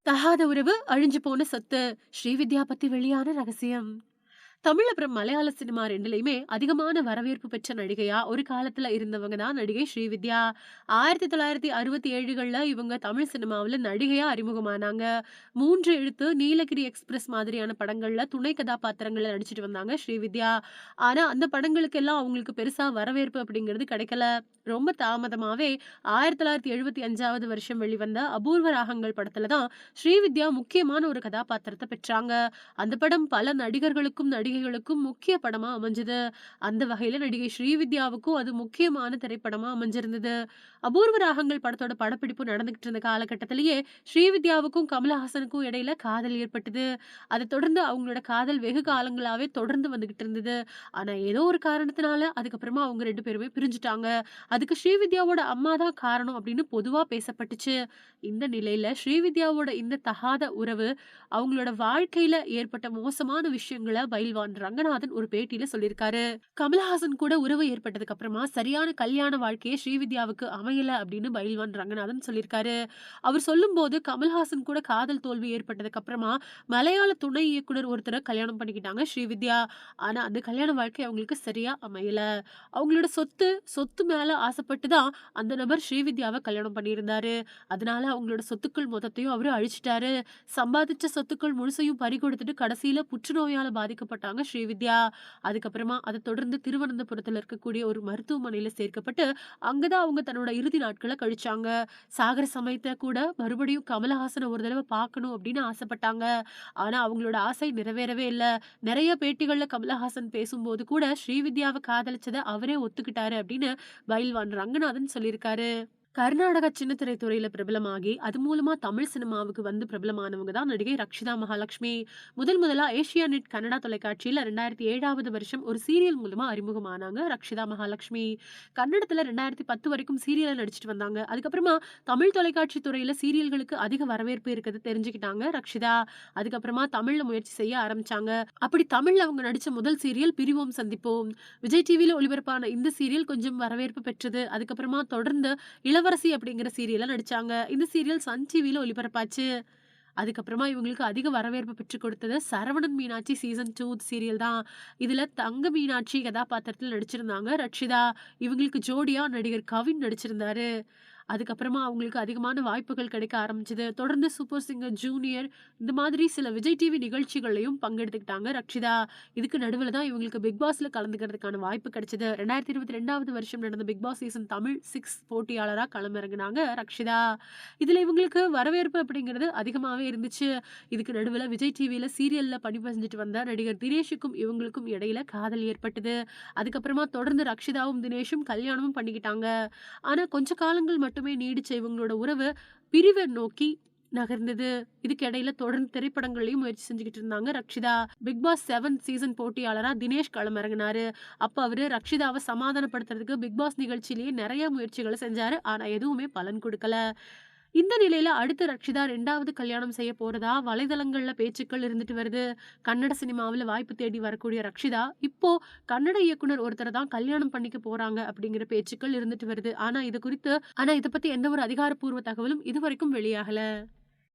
தகாத உறவு அழிஞ்சு போன சொத்து. ஸ்ரீவித்யா பத்தி வெளியான ரகசியம். தமிழ் அப்புறம் மலையாள சினிமா 2லயுமே அதிகமான வரவேற்பு பெற்ற நடிகையா ஒரு காலத்துல இருந்தவங்க தான் நடிகை ஸ்ரீவித்யா. 1967கள்ல இவங்க தமிழ் சினிமாவுல நடிகையா அறிமுகமானாங்க. 3 எழுத்து, நீலகிரி எக்ஸ்பிரஸ் மாதிரியான படங்கள்ல துணை கதாபாத்திரங்கள்ல நடிச்சுட்டு வந்தாங்க ஸ்ரீவித்யா. ஆனா அந்த படங்களுக்கெல்லாம் அவங்களுக்கு பெருசா வரவேற்பு அப்படிங்கிறது கிடைக்கல. ரொம்ப தாமதமாவே 1975வது வருஷம் வெளிவந்த அபூர்வ ராகங்கள் படத்துல தான் ஸ்ரீவித்யா முக்கியமான ஒரு கதாபாத்திரத்த பெற்றாங்க. அந்த படம் பல நடிகர்களுக்கும், நடிகைகளுக்கும் முக்கிய படமா அமைஞ்சது. அந்த வகையில நடிகை ஸ்ரீவித்யாவுக்கும் அது முக்கியமான திரைப்படமா அமைஞ்சிருந்தது. அபூர்வ ராகங்கள் படத்தோட படப்பிடிப்பு நடந்துகிட்டு இருந்த காலகட்டத்திலேயே, ஸ்ரீவித்யாவுக்கும் கமலஹாசனுக்கும் இடையில காதல் ஏற்பட்டது. அத தொடர்ந்து அவங்களோட காதல் வெகு காலங்களாவே தொடர்ந்து வந்துகிட்டு இருந்தது. ஆனா ஏதோ ஒரு காரணத்தினால அதுக்கப்புறமா அவங்க 2 பேருமே பிரிஞ்சுட்டாங்க. அதுக்கு ஸ்ரீவித்யாவோட அம்மா தான் காரணம் அப்படின்னு பொதுவா பேசப்பட்டுச்சு. இந்த நிலையில ஸ்ரீவித்யாவோட இந்த தகாத உறவு அவங்களோட வாழ்க்கையில ஏற்பட்ட மோசமான விஷயங்கள பயில்வான் ரங்கநாதன் ஒரு பேட்டியில சொல்லியிருக்காரு. கமலஹாசன் கூட உறவு ஏற்பட்டதுக்கு அப்புறமா சரியான கல்யாண வாழ்க்கையே ஸ்ரீவித்யாவுக்கு அமையல அப்படின்னு பயில்வான் ரங்கநாதன் சொல்லியிருக்காரு. அவர் சொல்லும்போது கமல்ஹாசன் கூட காதல் தோல்வி ஏற்பட்டதுக்கு அப்புறமா மலையாள துணை இயக்குனர் ஒருத்தர கல்யாணம் பண்ணிக்கிட்டாங்க ஸ்ரீவித்யா. ஆனா அந்த கல்யாண வாழ்க்கை அவங்களுக்கு சரியா அமையல. அவங்களோட சொத்து மேல ஆசைப்பட்டு தான் அந்த நபர் ஸ்ரீவித்யாவ கல்யாணம் பண்ணியிருந்தாரு. அதனால அவங்களோட சொத்துக்கள் மொத்தத்தையும் அவரு அழிச்சுட்டாரு. சம்பாதிச்ச சொத்துக்கள் முழுசையும் பறிகொடுத்துட்டு கடைசியில புற்றுநோயால பாதிக்கப்பட்டாங்க ஸ்ரீவித்யா. அதுக்கப்புறமா அத தொடர்ந்து திருவனந்தபுரத்துல இருக்கக்கூடிய ஒரு மருத்துவமனையில சேர்க்கப்பட்டு, அங்க தான் அவங்க தன்னோட இறுதி நாட்கள கழிச்சாங்க. சாகர சமயத்துல கூட மறுபடியும் கமலஹாசன ஒரு தடவ பார்க்கணும் அப்படின்னு ஆசைப்பட்டாங்க. ஆனா அவங்களோட ஆசை நிறைவேறவே இல்ல. நெறைய பேட்டிகள்ல கமலஹாசன் பேசும்போது கூட ஸ்ரீவித்யாவ காதலிச்சத அவரே ஒத்துக்கிட்டாரு அப்படின்னு பயில்வான் ரங்கநாதன் சொல்லியிருக்காரு. கர்நாடக சின்னத்திரை துறையில பிரபலமாகி, அது மூலமா தமிழ் சினிமாவுக்கு வந்து பிரபலமானவங்க தான் நடிகை ரக்ஷிதா மகாலட்சுமி. முதலா ஏஷியாநெட் கன்னடா தொலைக்காட்சியில 2007வது வருஷம் ஒரு சீரியல் மூலமா அறிமுகமானாங்க ரக்ஷிதா மகாலட்சுமி. கன்னடத்துல 2010 வரைக்கும் சீரியல்ல நடிச்சுட்டு வந்தாங்க. அதுக்கப்புறமா தமிழ் தொலைக்காட்சி துறையில சீரியல்களுக்கு அதிக வரவேற்பு இருக்கிறது தெரிஞ்சுக்கிட்டாங்க ரக்ஷிதா. அதுக்கப்புறமா தமிழ்ல முயற்சி செய்ய ஆரம்பிச்சாங்க. அப்படி தமிழ்ல அவங்க நடிச்ச முதல் சீரியல் பிரிவோம் சந்திப்போம். விஜய் டிவில ஒளிபரப்பான இந்த சீரியல் கொஞ்சம் வரவேற்பு பெற்றது. அதுக்கப்புறமா தொடர்ந்து இளவரசி அப்படிங்கிற சீரியல்ல நடிச்சாங்க. இந்த சீரியல் சன் டிவில ஒளிபரப்பாச்சு. அதுக்கப்புறமா இவங்களுக்கு அதிக வரவேற்பு பெற்றுக் கொடுத்தது சரவணன் மீனாட்சி சீசன் 2 சீரியல் தான். இதுல தங்க மீனாட்சி கதாபாத்திரத்துல நடிச்சிருந்தாங்க ரட்சிதா. இவங்களுக்கு ஜோடியா நடிகர் கவின் நடிச்சிருந்தாரு. அதுக்கப்புறமா அவங்களுக்கு அதிகமான வாய்ப்புகள் கிடைக்க ஆரம்பிச்சது. தொடர்ந்து சூப்பர் சிங்கர் ஜூனியர் இந்த மாதிரி சில விஜய் டிவி நிகழ்ச்சிகள்லயும் பங்கெடுத்துக்கிட்டாங்க ரக்ஷிதா. இதுக்கு நடுவுல தான் இவங்களுக்கு பிக் பாஸ்ல கலந்துக்கிறதுக்கான வாய்ப்பு கிடைச்சது. 2022வது வருஷம் நடந்த பிக் பாஸ் சீசன் தமிழ் 6 போட்டியாளரா களமிறங்குனாங்க ரக்ஷிதா. இதுல இவங்களுக்கு வரவேற்பு அப்படிங்கிறது அதிகமாவே இருந்துச்சு. இதுக்கு நடுவுல விஜய் டிவில சீரியல்ல பணிபுரிஞ்சுட்டு வந்த நடிகர் தினேஷுக்கும் இவங்களுக்கும் இடையில காதல் ஏற்பட்டது. அதுக்கப்புறமா தொடர்ந்து ரக்ஷிதாவும் தினேஷும் கல்யாணமும் பண்ணிக்கிட்டாங்க. ஆனா கொஞ்ச காலங்கள் மட்டுமே நீடிச்ச இவங்களோட உறவு பிரிவ நோக்கி நகர்ந்தது. இதுக்கு இடையில தொடர்ந்து திரைப்படங்கள்லயும் முயற்சி செஞ்சுகிட்டு இருந்தாங்க ரக்ஷிதா. பிக் பாஸ் 7 சீசன் போட்டியாளரா தினேஷ் களமிறங்குனாரு. அப்ப அவரு ரக்ஷிதாவ சமாதானப்படுத்துறதுக்கு பிக் பாஸ் நிகழ்ச்சியிலேயே நெறைய முயற்சிகள செஞ்சாரு. ஆனா எதுவுமே பலன் குடுக்கல. இந்த நிலையில அடுத்து ரக்ஷிதா 2வது கல்யாணம் செய்ய போறதா வலைதளங்கள்ல பேச்சுக்கள் இருந்துட்டு வருது. கன்னட சினிமாவுல வாய்ப்பு தேடி வரக்கூடிய ரக்ஷிதா, இப்போ கன்னட இயக்குனர் ஒருத்தர தான் கல்யாணம் பண்ணிக்க போறாங்க அப்படிங்கிற பேச்சுக்கள் இருந்துட்டு வருது. ஆனா இத பத்தி எந்த ஒரு அதிகாரப்பூர்வ தகவலும் இதுவரைக்கும் வெளியாகல.